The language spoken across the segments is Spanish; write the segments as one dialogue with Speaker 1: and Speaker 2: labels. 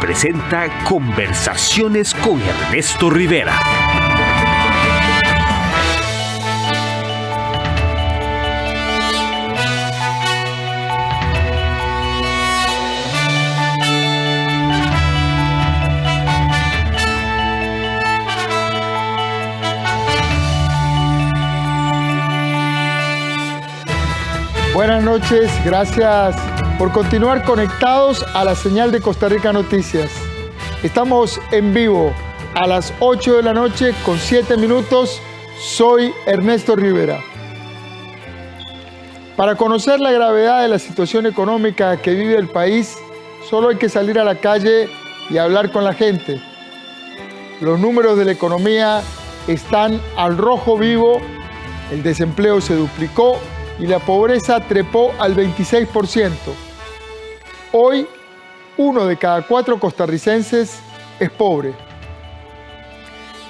Speaker 1: presenta Conversaciones con Ernesto Rivera.
Speaker 2: Buenas noches, gracias por continuar conectados a la señal de Costa Rica Noticias. Estamos en vivo a las 8 de la noche con 7 minutos. Soy Ernesto Rivera. Para conocer la gravedad de la situación económica que vive el país, solo hay que salir a la calle y hablar con la gente. Los números de la economía están al rojo vivo, el desempleo se duplicó y la pobreza trepó al 26%. Hoy, 1 de cada 4 costarricenses es pobre.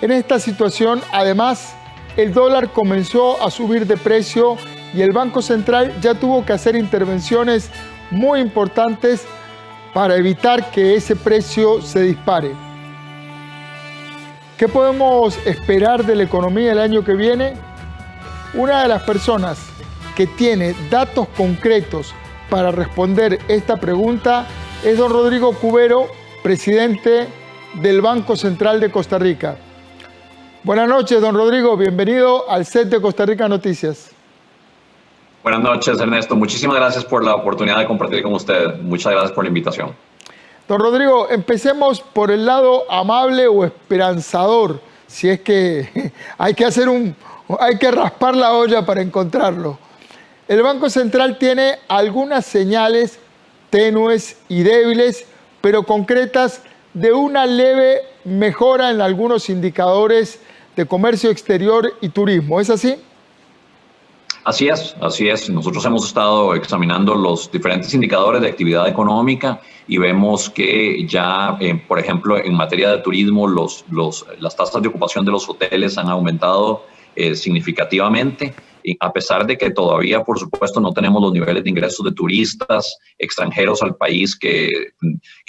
Speaker 2: En esta situación, además, el dólar comenzó a subir de precio y el Banco Central ya tuvo que hacer intervenciones muy importantes para evitar que ese precio se dispare. ¿Qué podemos esperar de la economía el año que viene? Una de las personas que tiene datos concretos para responder esta pregunta es don Rodrigo Cubero, presidente del Banco Central de Costa Rica. Buenas noches, don Rodrigo. Bienvenido al set de Costa Rica Noticias.
Speaker 3: Buenas noches, Ernesto. Muchísimas gracias por la oportunidad de compartir con usted. Muchas gracias por la invitación.
Speaker 2: Don Rodrigo, empecemos por el lado amable o esperanzador, si es que hay que raspar la olla para encontrarlo. El Banco Central tiene algunas señales tenues y débiles, pero concretas, de una leve mejora en algunos indicadores de comercio exterior y turismo. ¿Es así?
Speaker 3: Así es. Nosotros hemos estado examinando los diferentes indicadores de actividad económica y vemos que ya, por ejemplo, en materia de turismo, las tasas de ocupación de los hoteles han aumentado significativamente. Y a pesar de que todavía, por supuesto, no tenemos los niveles de ingresos de turistas extranjeros al país que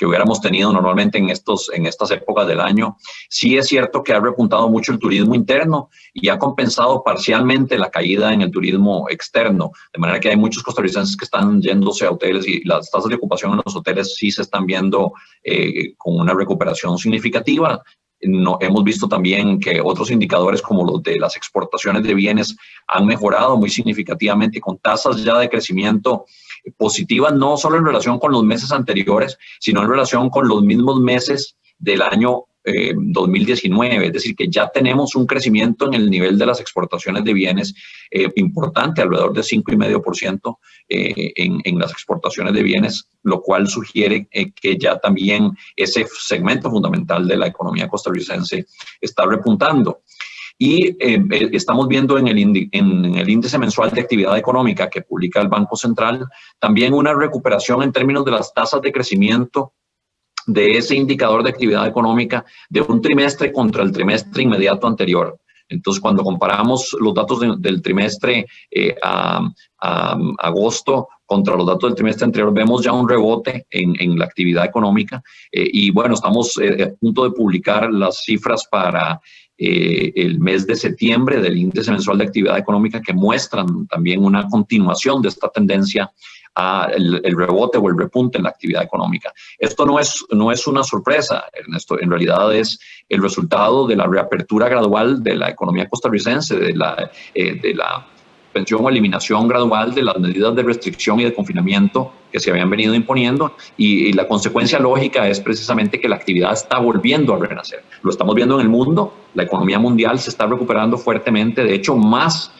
Speaker 3: hubiéramos tenido normalmente en estas épocas del año, sí es cierto que ha repuntado mucho el turismo interno y ha compensado parcialmente la caída en el turismo externo. De manera que hay muchos costarricenses que están yéndose a hoteles y las tasas de ocupación en los hoteles sí se están viendo con una recuperación significativa. No, hemos visto también que otros indicadores como los de las exportaciones de bienes han mejorado muy significativamente con tasas ya de crecimiento positivas, no solo en relación con los meses anteriores, sino en relación con los mismos meses del año 2019. Es decir, que ya tenemos un crecimiento en el nivel de las exportaciones de bienes importante, alrededor de 5,5% en las exportaciones de bienes, lo cual sugiere que ya también ese segmento fundamental de la economía costarricense está repuntando. Y estamos viendo en el índice mensual de actividad económica que publica el Banco Central también una recuperación en términos de las tasas de crecimiento de ese indicador de actividad económica de un trimestre contra el trimestre inmediato anterior. Entonces, cuando comparamos los datos del trimestre a agosto contra los datos del trimestre anterior, vemos ya un rebote en la actividad económica. Y bueno, estamos a punto de publicar las cifras para el mes de septiembre del índice mensual de actividad económica que muestran también una continuación de esta tendencia el rebote o el repunte en la actividad económica. Esto no es una sorpresa, Ernesto. En realidad es el resultado de la reapertura gradual de la economía costarricense, de la suspensión o eliminación gradual de las medidas de restricción y de confinamiento que se habían venido imponiendo, y la consecuencia lógica es precisamente que la actividad está volviendo a renacer. Lo estamos viendo en el mundo, la economía mundial se está recuperando fuertemente, de hecho más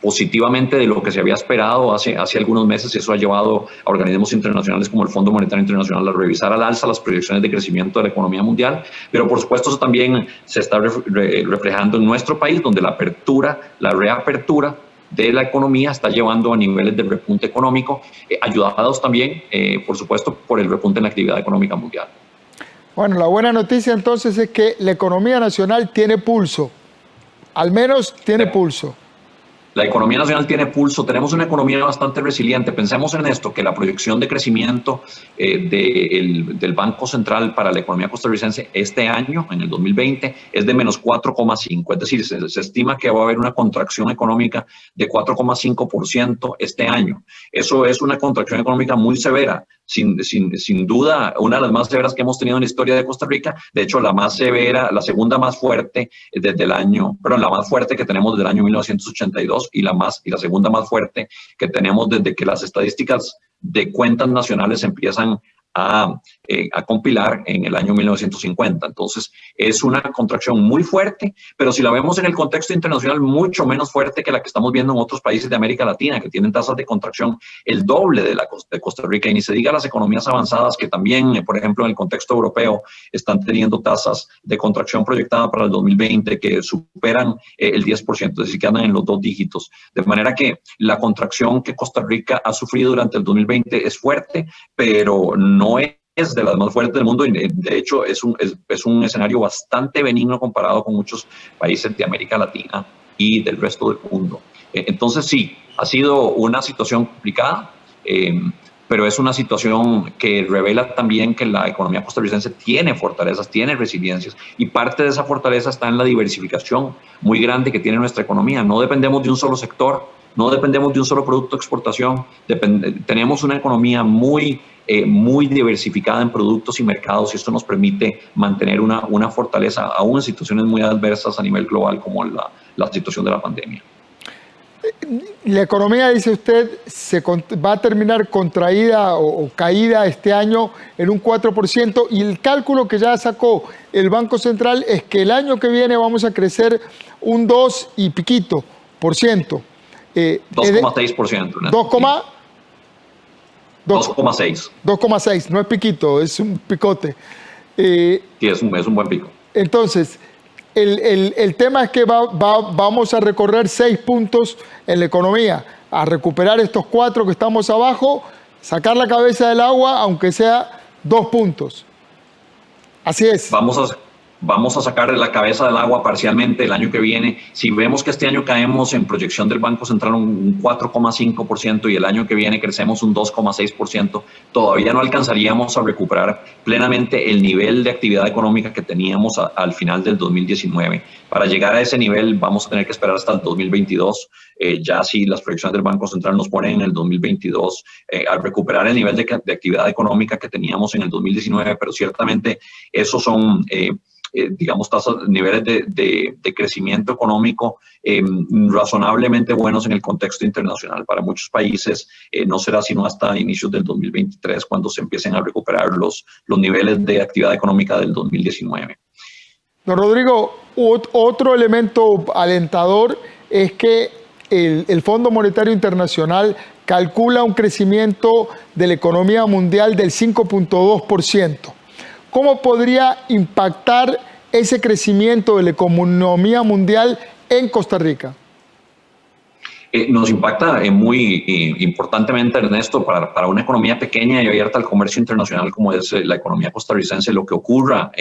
Speaker 3: positivamente de lo que se había esperado hace algunos meses, y eso ha llevado a organismos internacionales como el Fondo Monetario Internacional a revisar al alza las proyecciones de crecimiento de la economía mundial, pero por supuesto eso también se está reflejando en nuestro país, donde la reapertura de la economía está llevando a niveles de repunte económico, ayudados también, por supuesto, por el repunte en la actividad económica mundial.
Speaker 2: Bueno, la buena noticia entonces es que la economía nacional tiene pulso, al menos tiene pulso.
Speaker 3: La economía nacional tiene pulso, tenemos una economía bastante resiliente. Pensemos en esto, que la proyección de crecimiento del Banco Central para la economía costarricense este año, en el 2020, es de menos 4,5. Es decir, se estima que va a haber una contracción económica de 4,5% este año. Eso es una contracción económica muy severa. Sin duda, una de las más severas que hemos tenido en la historia de Costa Rica. De hecho, la más severa, la segunda más fuerte desde el año, perdón, la más fuerte que tenemos desde el año 1982 y la segunda más fuerte que tenemos desde que las estadísticas de cuentas nacionales empiezan a compilar en el año 1950. Entonces, es una contracción muy fuerte, pero si la vemos en el contexto internacional, mucho menos fuerte que la que estamos viendo en otros países de América Latina, que tienen tasas de contracción el doble de Costa Rica, y ni se diga las economías avanzadas que también, por ejemplo, en el contexto europeo, están teniendo tasas de contracción proyectada para el 2020 que superan el 10%, es decir, que andan en los 2 dígitos. De manera que la contracción que Costa Rica ha sufrido durante el 2020 es fuerte, pero no es de las más fuertes del mundo, y de hecho es un escenario bastante benigno comparado con muchos países de América Latina y del resto del mundo. Entonces sí, ha sido una situación complicada, pero es una situación que revela también que la economía costarricense tiene fortalezas, tiene resiliencias, y parte de esa fortaleza está en la diversificación muy grande que tiene nuestra economía. No dependemos de un solo sector, no dependemos de un solo producto de exportación, tenemos una economía muy diversificada en productos y mercados, y esto nos permite mantener una fortaleza aún en situaciones muy adversas a nivel global como la situación de la pandemia.
Speaker 2: La economía, dice usted, va a terminar contraída o caída este año en un 4%, y el cálculo que ya sacó el Banco Central es que el año que viene vamos a crecer un 2 y piquito por ciento.
Speaker 3: 2,6%. 2,6.
Speaker 2: 2,6, no es piquito, es un picote.
Speaker 3: Sí, es un buen pico.
Speaker 2: Entonces, el tema es que vamos a recorrer 6 puntos en la economía, a recuperar estos 4 que estamos abajo, sacar la cabeza del agua, aunque sea 2 puntos. Así es.
Speaker 3: Vamos a sacar la cabeza del agua parcialmente el año que viene. Si vemos que este año caemos en proyección del Banco Central un 4,5% y el año que viene crecemos un 2,6%, todavía no alcanzaríamos a recuperar plenamente el nivel de actividad económica que teníamos al final del 2019. Para llegar a ese nivel vamos a tener que esperar hasta el 2022. Ya si las proyecciones del Banco Central nos ponen en el 2022 a recuperar el nivel de actividad económica que teníamos en el 2019, pero ciertamente esos son digamos, niveles de crecimiento económico razonablemente buenos en el contexto internacional. Para muchos países no será sino hasta inicios del 2023 cuando se empiecen a recuperar los niveles de actividad económica del 2019.
Speaker 2: Don Rodrigo, otro elemento alentador es que el Fondo Monetario Internacional calcula un crecimiento de la economía mundial del 5,2%. ¿Cómo podría impactar ese crecimiento de la economía mundial en Costa Rica?
Speaker 3: Nos impacta muy importantemente, Ernesto, para una economía pequeña y abierta al comercio internacional como es la economía costarricense. Lo que ocurra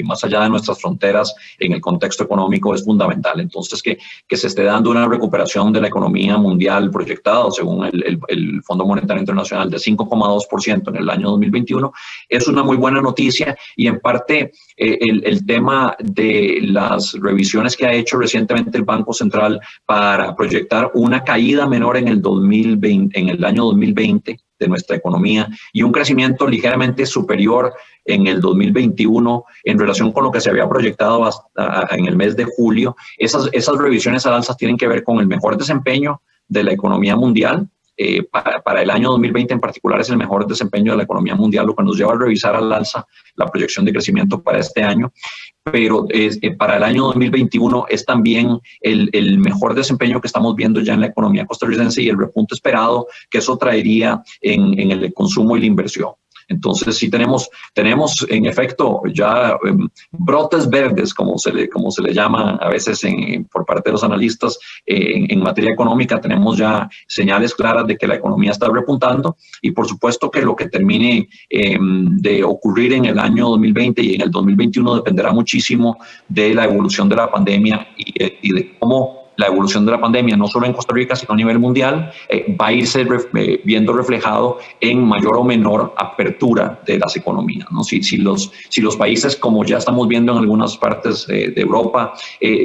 Speaker 3: más allá de nuestras fronteras en el contexto económico es fundamental. Entonces, que se esté dando una recuperación de la economía mundial proyectada, según el Fondo Monetario Internacional, de 5,2% en el año 2021, es una muy buena noticia, y en parte el tema de las revisiones que ha hecho recientemente el Banco Central para proyectar una caída menor en el año 2020 de nuestra economía y un crecimiento ligeramente superior en el 2021 en relación con lo que se había proyectado en el mes de julio. Esas revisiones al alza tienen que ver con el mejor desempeño de la economía mundial. Para el año 2020 en particular es el mejor desempeño de la economía mundial, lo que nos lleva a revisar al alza la proyección de crecimiento para este año. Pero para el año 2021 es también el mejor desempeño que estamos viendo ya en la economía costarricense y el repunte esperado que eso traería en el consumo y la inversión. Entonces sí tenemos en efecto ya brotes verdes, como se le llama a veces por parte de los analistas en materia económica. Tenemos ya señales claras de que la economía está repuntando, y por supuesto que lo que termine de ocurrir en el año 2020 y en el 2021 dependerá muchísimo de la evolución de la pandemia y de cómo la evolución de la pandemia, no solo en Costa Rica, sino a nivel mundial, va a irse viendo reflejado en mayor o menor apertura de las economías, ¿no? Si los países, como ya estamos viendo en algunas partes de Europa,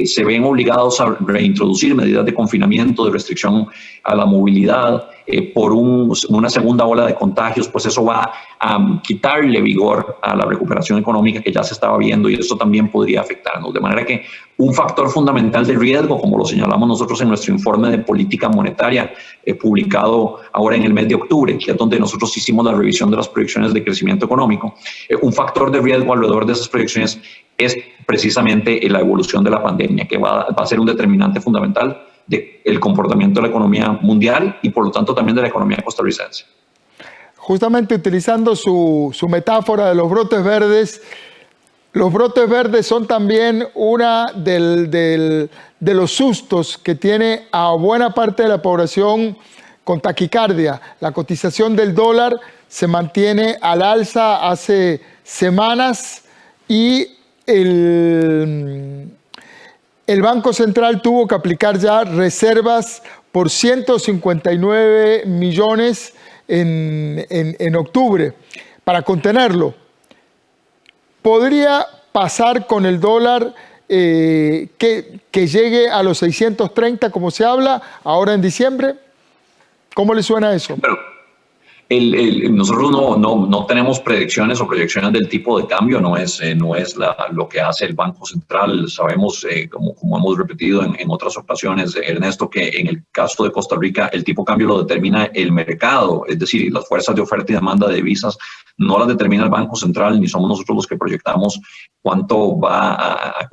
Speaker 3: se ven obligados a reintroducir medidas de confinamiento, de restricción a la movilidad, por una segunda ola de contagios, pues eso va a quitarle vigor a la recuperación económica que ya se estaba viendo, y esto también podría afectarnos. De manera que un factor fundamental de riesgo, como lo señalamos nosotros en nuestro informe de política monetaria publicado ahora en el mes de octubre, que es donde nosotros hicimos la revisión de las proyecciones de crecimiento económico, un factor de riesgo alrededor de esas proyecciones es precisamente la evolución de la pandemia, que va a ser un determinante fundamental del comportamiento de la economía mundial y por lo tanto también de la economía costarricense.
Speaker 2: Justamente utilizando su metáfora de los brotes verdes son también una de los sustos que tiene a buena parte de la población con taquicardia. La cotización del dólar se mantiene al alza hace semanas y el Banco Central tuvo que aplicar ya reservas por 159 millones en octubre para contenerlo. ¿Podría pasar con el dólar que llegue a los 630 como se habla ahora en diciembre? ¿Cómo le suena eso?
Speaker 3: Pero nosotros no tenemos predicciones o proyecciones del tipo de cambio, no es lo que hace el Banco Central. Sabemos, como hemos repetido en otras ocasiones, Ernesto, que en el caso de Costa Rica el tipo de cambio lo determina el mercado, es decir, las fuerzas de oferta y demanda de divisas no las determina el Banco Central, ni somos nosotros los que proyectamos cuánto va a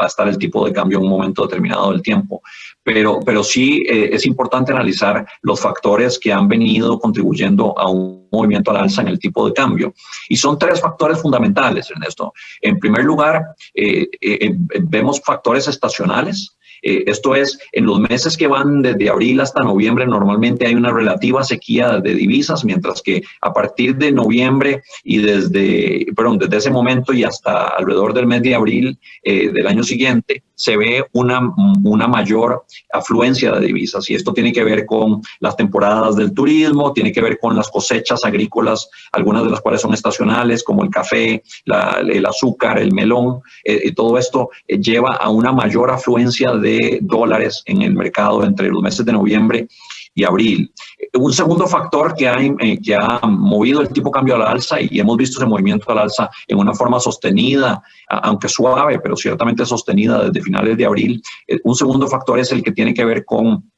Speaker 3: estar el tipo de cambio en un momento determinado del tiempo. Pero sí es importante analizar los factores que han venido contribuyendo a un movimiento al alza en el tipo de cambio. Y son tres factores fundamentales, Ernesto. En primer lugar, vemos factores estacionales. Esto es, en los meses que van desde abril hasta noviembre, normalmente hay una relativa sequía de divisas, mientras que a partir de noviembre y desde ese momento y hasta alrededor del mes de abril del año siguiente, se ve una mayor afluencia de divisas. Y esto tiene que ver con las temporadas del turismo, tiene que ver con las cosechas agrícolas, algunas de las cuales son estacionales, como el café, el azúcar, el melón. Y todo esto lleva a una mayor afluencia de dólares en el mercado entre los meses de noviembre y abril. Un segundo factor que ha movido el tipo de cambio a la alza, y hemos visto ese movimiento al alza en una forma sostenida, aunque suave, pero ciertamente sostenida desde finales de abril. Un segundo factor es el que tiene que ver con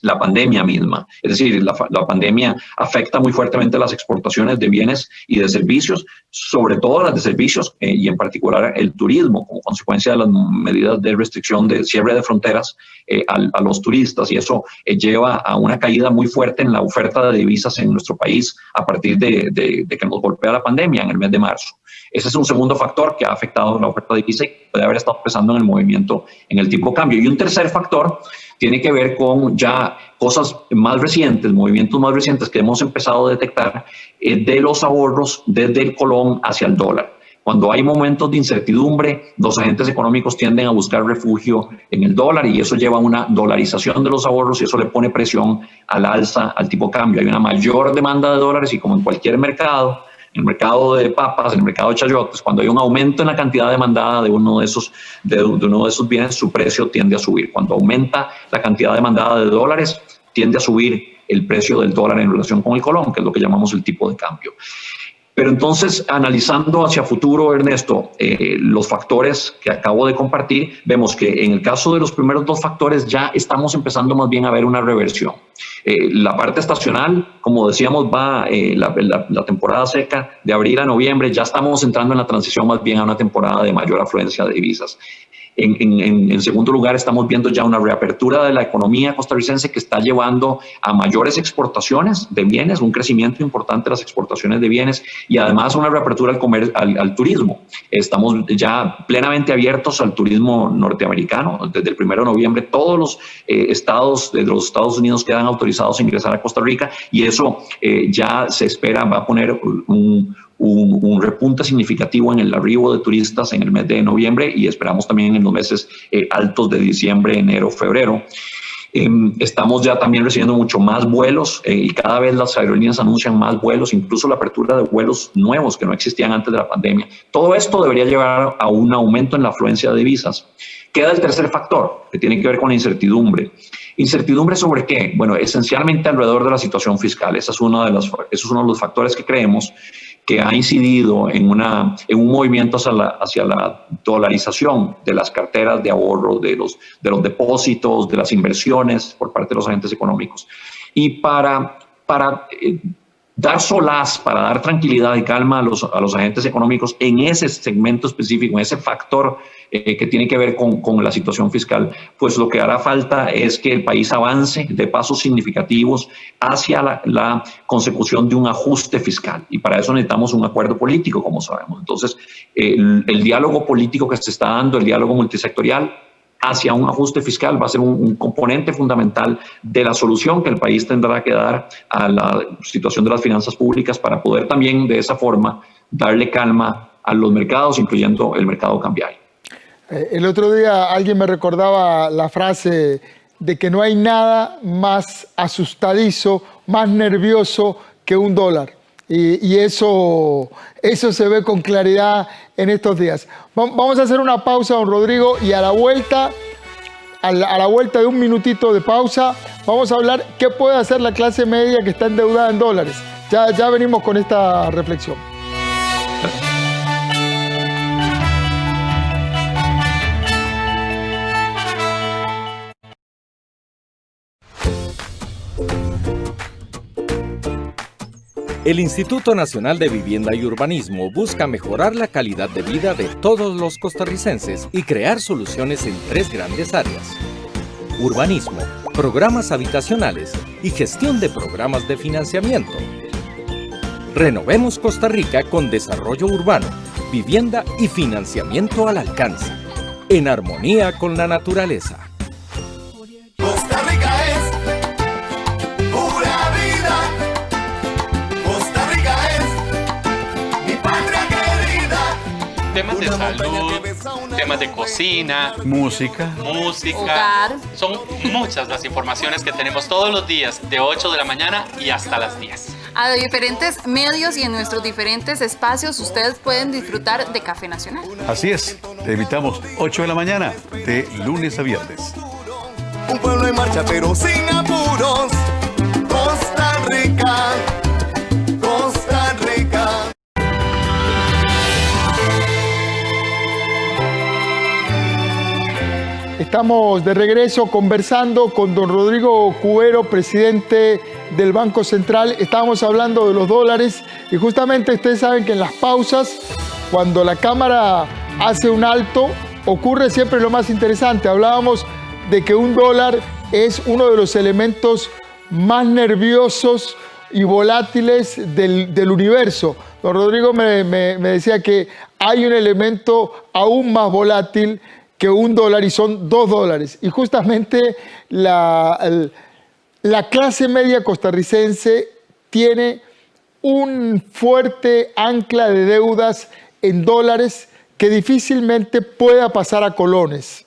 Speaker 3: la pandemia misma. Es decir, la pandemia afecta muy fuertemente las exportaciones de bienes y de servicios, sobre todo las de servicios y en particular el turismo, como consecuencia de las medidas de restricción de cierre de fronteras a los turistas, y eso lleva a una caída muy fuerte en la oferta de divisas en nuestro país a partir de que nos golpea la pandemia en el mes de marzo. Ese es un segundo factor que ha afectado la oferta de divisa y puede haber estado pesando en el movimiento en el tipo de cambio. Y un tercer factor tiene que ver con ya cosas más recientes, movimientos más recientes que hemos empezado a detectar de los ahorros desde el colón hacia el dólar. Cuando hay momentos de incertidumbre, los agentes económicos tienden a buscar refugio en el dólar y eso lleva a una dolarización de los ahorros y eso le pone presión al alza, al tipo de cambio. Hay una mayor demanda de dólares y como en cualquier mercado, en el mercado de papas, en el mercado de chayotes, cuando hay un aumento en la cantidad demandada de uno de esos bienes, su precio tiende a subir. Cuando aumenta la cantidad demandada de dólares, tiende a subir el precio del dólar en relación con el colón, que es lo que llamamos el tipo de cambio. Pero entonces, analizando hacia futuro, Ernesto, los factores que acabo de compartir, vemos que en el caso de los primeros dos factores ya estamos empezando más bien a ver una reversión. La parte estacional, como decíamos, va la temporada seca de abril a noviembre, ya estamos entrando en la transición más bien a una temporada de mayor afluencia de divisas. En segundo lugar, estamos viendo ya una reapertura de la economía costarricense que está llevando a mayores exportaciones de bienes, un crecimiento importante de las exportaciones de bienes y además una reapertura al turismo. Estamos ya plenamente abiertos al turismo norteamericano. Desde el 1 de noviembre todos los estados de los Estados Unidos quedan autorizados a ingresar a Costa Rica y eso ya se espera va a poner un repunte significativo en el arribo de turistas en el mes de noviembre y esperamos también en los meses altos de diciembre, enero, febrero. Estamos ya también recibiendo mucho más vuelos y cada vez las aerolíneas anuncian más vuelos, incluso la apertura de vuelos nuevos que no existían antes de la pandemia. Todo esto debería llevar a un aumento en la afluencia de divisas. Queda el tercer factor, que tiene que ver con la incertidumbre. ¿Incertidumbre sobre qué? Bueno, esencialmente alrededor de la situación fiscal. Eso es uno de los factores que creemos que ha incidido en un movimiento hacia la dolarización de las carteras de ahorro, de los depósitos, de las inversiones por parte de los agentes económicos. Y para dar solaz, para dar tranquilidad y calma a los agentes económicos en ese segmento específico, en ese factor que tiene que ver con la situación fiscal, pues lo que hará falta es que el país avance de pasos significativos hacia la consecución de un ajuste fiscal. Y para eso necesitamos un acuerdo político, como sabemos. Entonces, el diálogo político que se está dando, el diálogo multisectorial, hacia un ajuste fiscal va a ser un componente fundamental de la solución que el país tendrá que dar a la situación de las finanzas públicas para poder también de esa forma darle calma a los mercados, incluyendo el mercado cambiario.
Speaker 2: El otro día alguien me recordaba la frase de que no hay nada más asustadizo, más nervioso que un dólar. Y eso se ve con claridad en estos días. Vamos a hacer una pausa, don Rodrigo, y a la vuelta de un minutito de pausa, vamos a hablar qué puede hacer la clase media que está endeudada en dólares. Ya venimos con esta reflexión.
Speaker 4: El Instituto Nacional de Vivienda y Urbanismo busca mejorar la calidad de vida de todos los costarricenses y crear soluciones en 3 grandes áreas: urbanismo, programas habitacionales y gestión de programas de financiamiento. Renovemos Costa Rica con desarrollo urbano, vivienda y financiamiento al alcance, en armonía con la naturaleza.
Speaker 5: Costa Rica es pura vida. Costa Rica es mi patria querida.
Speaker 6: Temas de salud, temas de cocina,
Speaker 7: música,
Speaker 6: hogar. Son muchas las informaciones que tenemos todos los días de 8 de la mañana y hasta las 10.
Speaker 8: A diferentes medios y en nuestros diferentes espacios ustedes pueden disfrutar de Café Nacional.
Speaker 7: Así es, te invitamos 8 de la mañana, de lunes a viernes.
Speaker 5: Un pueblo en marcha pero sin apuros. Costa Rica, Costa Rica.
Speaker 2: Estamos de regreso conversando con don Rodrigo Cubero, presidente del Banco Central. Estábamos hablando de los dólares y justamente ustedes saben que en las pausas, cuando la cámara hace un alto, ocurre siempre lo más interesante. Hablábamos de que un dólar es uno de los elementos más nerviosos y volátiles del universo. Don Rodrigo me decía que hay un elemento aún más volátil que un dólar y son 2 dólares. Y justamente la clase media costarricense tiene un fuerte ancla de deudas en dólares que difícilmente pueda pasar a colones.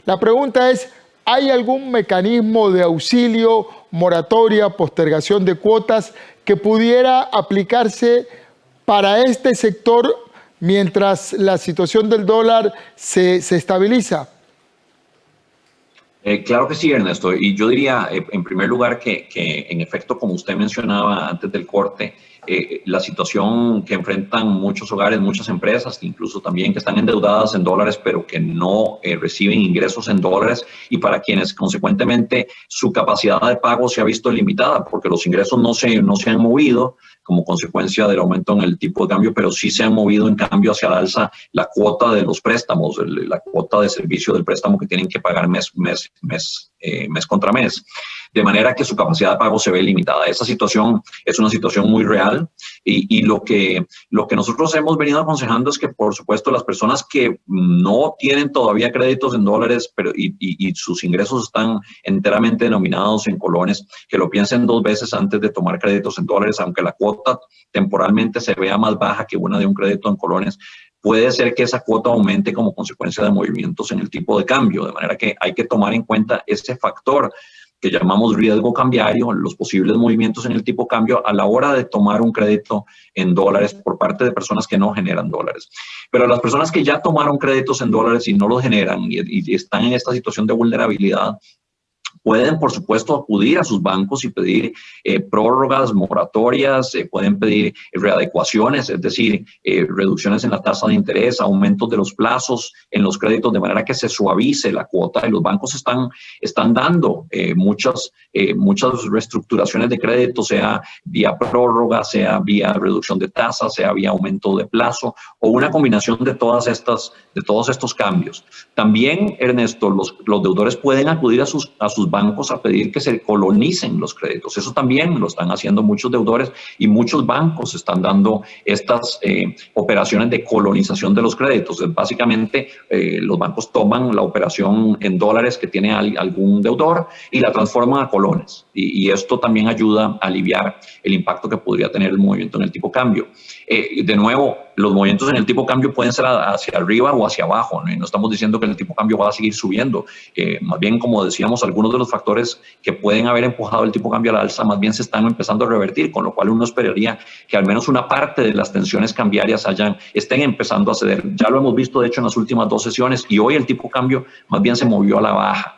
Speaker 2: La pregunta es, ¿hay algún mecanismo de auxilio, moratoria, postergación de cuotas que pudiera aplicarse para este sector mientras la situación del dólar se estabiliza?
Speaker 3: Claro que sí, Ernesto. Y yo diría, en primer lugar, que en efecto, como usted mencionaba antes del corte, la situación que enfrentan muchos hogares, muchas empresas, incluso también que están endeudadas en dólares, pero que no reciben ingresos en dólares y para quienes, consecuentemente, su capacidad de pago se ha visto limitada porque los ingresos no se han movido como consecuencia del aumento en el tipo de cambio, pero sí se han movido en cambio hacia la alza la cuota de los préstamos, la cuota de servicio del préstamo que tienen que pagar mes contra mes. De manera que su capacidad de pago se ve limitada. Esa situación es una situación muy real Y lo que nosotros hemos venido aconsejando es que, por supuesto, las personas que no tienen todavía créditos en dólares y sus ingresos están enteramente denominados en colones, que lo piensen 2 veces antes de tomar créditos en dólares, aunque la cuota temporalmente se vea más baja que una de un crédito en colones. Puede ser que esa cuota aumente como consecuencia de movimientos en el tipo de cambio, de manera que hay que tomar en cuenta ese factor que llamamos riesgo cambiario, los posibles movimientos en el tipo de cambio a la hora de tomar un crédito en dólares por parte de personas que no generan dólares. Pero las personas que ya tomaron créditos en dólares y no los generan y están en esta situación de vulnerabilidad, pueden, por supuesto, acudir a sus bancos y pedir prórrogas, moratorias, pueden pedir readecuaciones, es decir, reducciones en la tasa de interés, aumentos de los plazos en los créditos, de manera que se suavice la cuota. Y los bancos están dando muchas reestructuraciones de crédito, sea vía prórroga, sea vía reducción de tasa, sea vía aumento de plazo, o una combinación de todos estos cambios. También, Ernesto, los deudores pueden acudir a sus bancos a pedir que se colonicen los créditos. Eso también lo están haciendo muchos deudores y muchos bancos están dando estas operaciones de colonización de los créditos. Básicamente, los bancos toman la operación en dólares que tiene algún deudor y la transforman a colones. Y esto también ayuda a aliviar el impacto que podría tener el movimiento en el tipo cambio. De nuevo, los movimientos en el tipo cambio pueden ser hacia arriba o hacia abajo, ¿no? Y no estamos diciendo que el tipo cambio va a seguir subiendo. Más bien, como decíamos, algunos de los factores que pueden haber empujado el tipo cambio a la alza más bien se están empezando a revertir, con lo cual uno esperaría que al menos una parte de las tensiones cambiarias estén empezando a ceder. Ya lo hemos visto, de hecho, en las últimas 2 sesiones, y hoy el tipo cambio más bien se movió a la baja.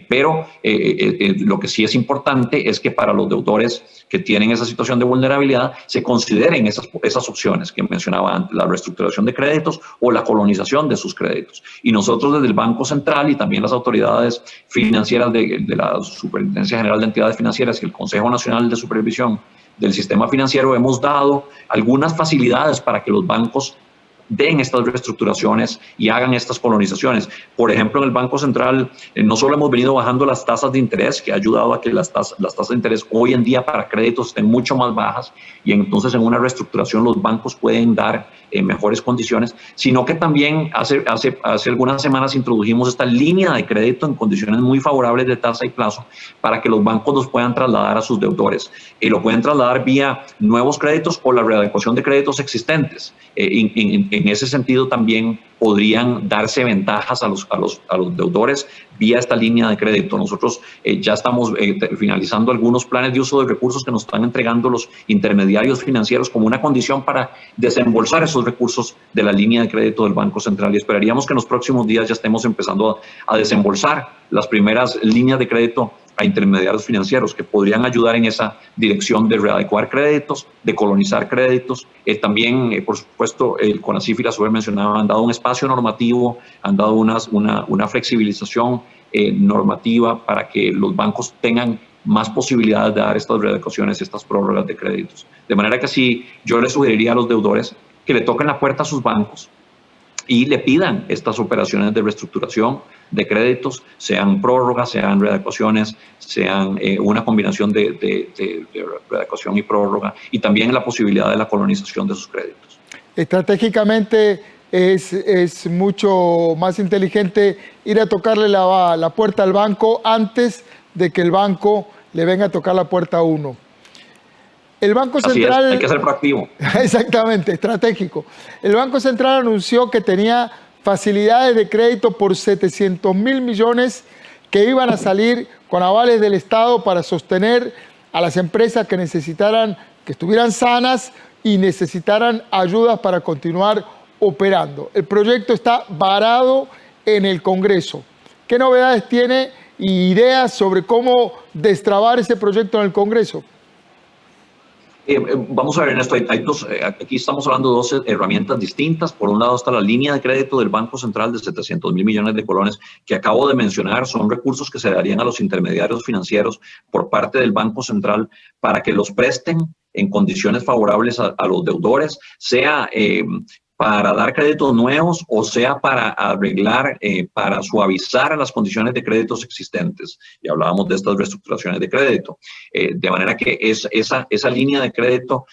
Speaker 3: Pero lo que sí es importante es que para los deudores que tienen esa situación de vulnerabilidad se consideren esas opciones que mencionaba antes, la reestructuración de créditos o la colonización de sus créditos. Y nosotros desde el Banco Central y también las autoridades financieras de la Superintendencia General de Entidades Financieras y el Consejo Nacional de Supervisión del Sistema Financiero hemos dado algunas facilidades para que los bancos den estas reestructuraciones y hagan estas colonizaciones. Por ejemplo, en el Banco Central no solo hemos venido bajando las tasas de interés, que ha ayudado a que las tasas de interés hoy en día para créditos estén mucho más bajas, y entonces en una reestructuración los bancos pueden dar mejores condiciones, sino que también hace algunas semanas introdujimos esta línea de crédito en condiciones muy favorables de tasa y plazo para que los bancos los puedan trasladar a sus deudores. Y lo pueden trasladar vía nuevos créditos o la readecuación de créditos existentes. En ese sentido también podrían darse ventajas a los deudores vía esta línea de crédito. Nosotros ya estamos finalizando algunos planes de uso de recursos que nos están entregando los intermediarios financieros como una condición para desembolsar esos recursos de la línea de crédito del Banco Central, y esperaríamos que en los próximos días ya estemos empezando a desembolsar las primeras líneas de crédito a intermediarios financieros que podrían ayudar en esa dirección de readecuar créditos, de colonizar créditos. También, por supuesto, el CONACYF y la SUBE mencionaban, han dado un espacio normativo, han dado una flexibilización normativa para que los bancos tengan más posibilidades de dar estas readecuaciones, estas prórrogas de créditos. De manera que sí, yo les sugeriría a los deudores que le toquen la puerta a sus bancos y le pidan estas operaciones de reestructuración de créditos, sean prórrogas, sean readecuaciones, sean una combinación de readecuación y prórroga, y también la posibilidad de la colonización de sus créditos.
Speaker 2: Estratégicamente es mucho más inteligente ir a tocarle la puerta al banco antes de que el banco le venga a tocar la puerta a uno. El Banco Central...
Speaker 3: hay que ser proactivo.
Speaker 2: Exactamente, estratégico. El Banco Central anunció que tenía facilidades de crédito por 700.000 millones que iban a salir con avales del Estado para sostener a las empresas que estuvieran sanas y necesitaran ayudas para continuar operando. El proyecto está varado en el Congreso. ¿Qué novedades tiene y ideas sobre cómo destrabar ese proyecto en el Congreso?
Speaker 3: Vamos a ver, Ernesto, aquí estamos hablando de 2 herramientas distintas. Por un lado está la línea de crédito del Banco Central de 700.000 millones de colones que acabo de mencionar. Son recursos que se darían a los intermediarios financieros por parte del Banco Central para que los presten en condiciones favorables a los deudores, sea para dar créditos nuevos o sea para arreglar, para suavizar las condiciones de créditos existentes. Y hablábamos de estas reestructuraciones de crédito. De manera que esa línea de crédito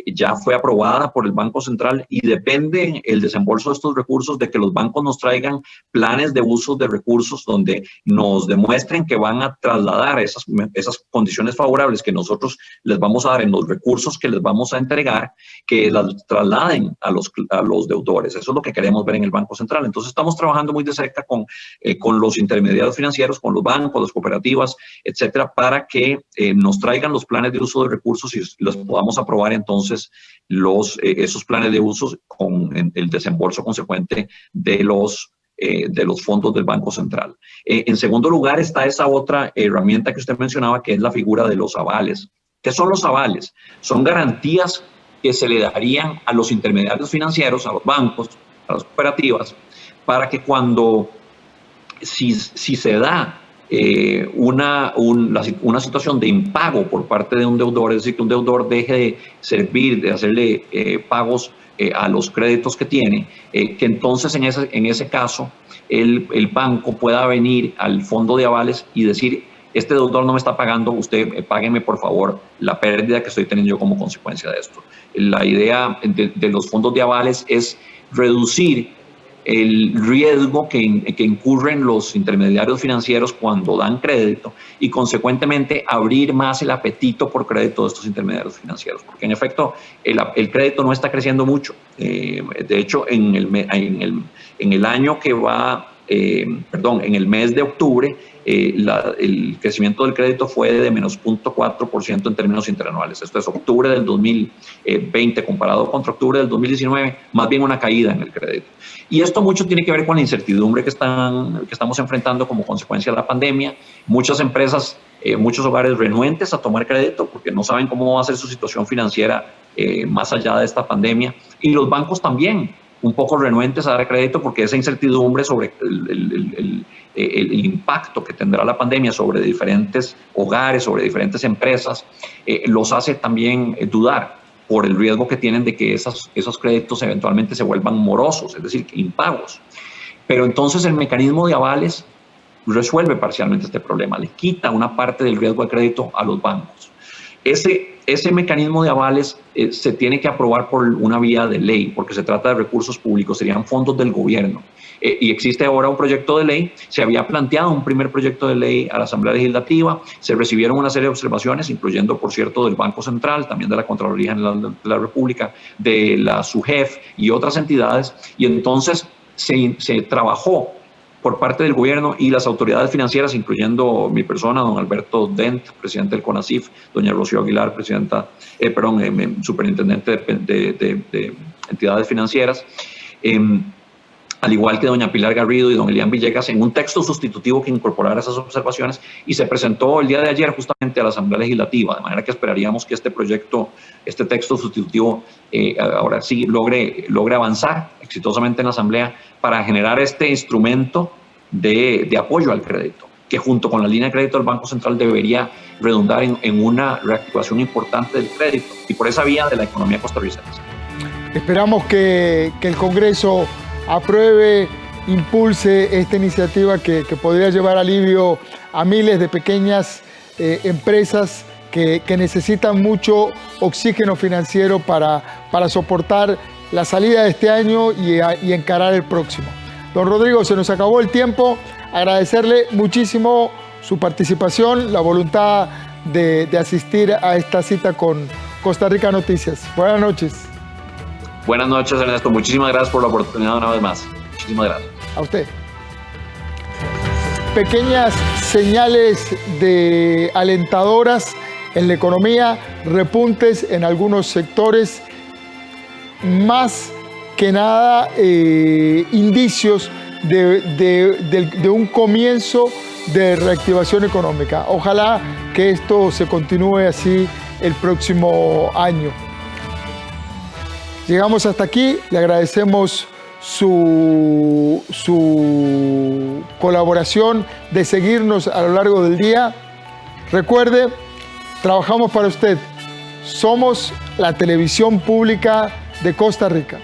Speaker 3: ya fue aprobada por el Banco Central y depende el desembolso de estos recursos de que los bancos nos traigan planes de uso de recursos donde nos demuestren que van a trasladar esas condiciones favorables que nosotros les vamos a dar en los recursos que les vamos a entregar, que las trasladen a los deudores. Eso es lo que queremos ver en el Banco Central. Entonces estamos trabajando muy de cerca con los intermediarios financieros, con los bancos, las cooperativas, etcétera, para que nos traigan los planes de uso de recursos y los podamos aprobar entonces esos planes de uso con el desembolso consecuente de los fondos del Banco Central. En segundo lugar está esa otra herramienta que usted mencionaba, que es la figura de los avales. ¿Qué son los avales? Son garantías que se le darían a los intermediarios financieros, a los bancos, a las cooperativas, para que si se da una situación de impago por parte de un deudor, es decir, que un deudor deje de servir, de hacerle pagos a los créditos que tiene, que entonces en ese caso el banco pueda venir al fondo de avales y decir: este deudor no me está pagando, usted págueme por favor la pérdida que estoy teniendo yo como consecuencia de esto. La idea de los fondos de avales es reducir el riesgo que incurren los intermediarios financieros cuando dan crédito y consecuentemente abrir más el apetito por crédito de estos intermediarios financieros, porque en efecto el crédito no está creciendo mucho. De hecho, en el año que va, en el mes de octubre, el crecimiento del crédito fue de menos 0.4% en términos interanuales. Esto es octubre del 2020 comparado contra octubre del 2019, más bien una caída en el crédito. Y esto mucho tiene que ver con la incertidumbre que estamos enfrentando como consecuencia de la pandemia. Muchas empresas, muchos hogares renuentes a tomar crédito porque no saben cómo va a ser su situación financiera más allá de esta pandemia. Y los bancos también, un poco renuentes a dar crédito porque esa incertidumbre sobre el impacto que tendrá la pandemia sobre diferentes hogares, sobre diferentes empresas, los hace también dudar por el riesgo que tienen de que esos créditos eventualmente se vuelvan morosos, es decir, impagos. Pero entonces el mecanismo de avales resuelve parcialmente este problema, le quita una parte del riesgo de crédito a los bancos. Ese mecanismo de avales se tiene que aprobar por una vía de ley, porque se trata de recursos públicos, serían fondos del gobierno. Y existe ahora un proyecto de ley, se había planteado un primer proyecto de ley a la Asamblea Legislativa, se recibieron una serie de observaciones, incluyendo, por cierto, del Banco Central, también de la Contraloría General de la República, de la SUGEF y otras entidades, y entonces se trabajó por parte del gobierno y las autoridades financieras, incluyendo mi persona, don Alberto Dent, presidente del CONACYF, doña Rocío Aguilar, superintendente de entidades financieras, al igual que doña Pilar Garrido y don Elian Villegas, en un texto sustitutivo que incorporara esas observaciones, y se presentó el día de ayer justamente a la Asamblea Legislativa, de manera que esperaríamos que este texto sustitutivo ahora sí logre avanzar exitosamente en la Asamblea para generar este instrumento de apoyo al crédito, que junto con la línea de crédito del Banco Central debería redundar en una reactivación importante del crédito y por esa vía de la economía costarricense.
Speaker 2: Esperamos que el Congreso apruebe, impulse esta iniciativa que podría llevar alivio a miles de pequeñas empresas que necesitan mucho oxígeno financiero para soportar la salida de este año y encarar el próximo. Don Rodrigo, se nos acabó el tiempo. Agradecerle muchísimo su participación, la voluntad de asistir a esta cita con Costa Rica Noticias. Buenas noches.
Speaker 3: Buenas noches, Ernesto. Muchísimas gracias por la oportunidad una vez más. Muchísimas gracias.
Speaker 2: A usted. Pequeñas señales alentadoras en la economía, repuntes en algunos sectores, más que nada indicios de un comienzo de reactivación económica. Ojalá que esto se continúe así el próximo año. Llegamos hasta aquí, le agradecemos su colaboración de seguirnos a lo largo del día. Recuerde, trabajamos para usted. Somos la televisión pública de Costa Rica.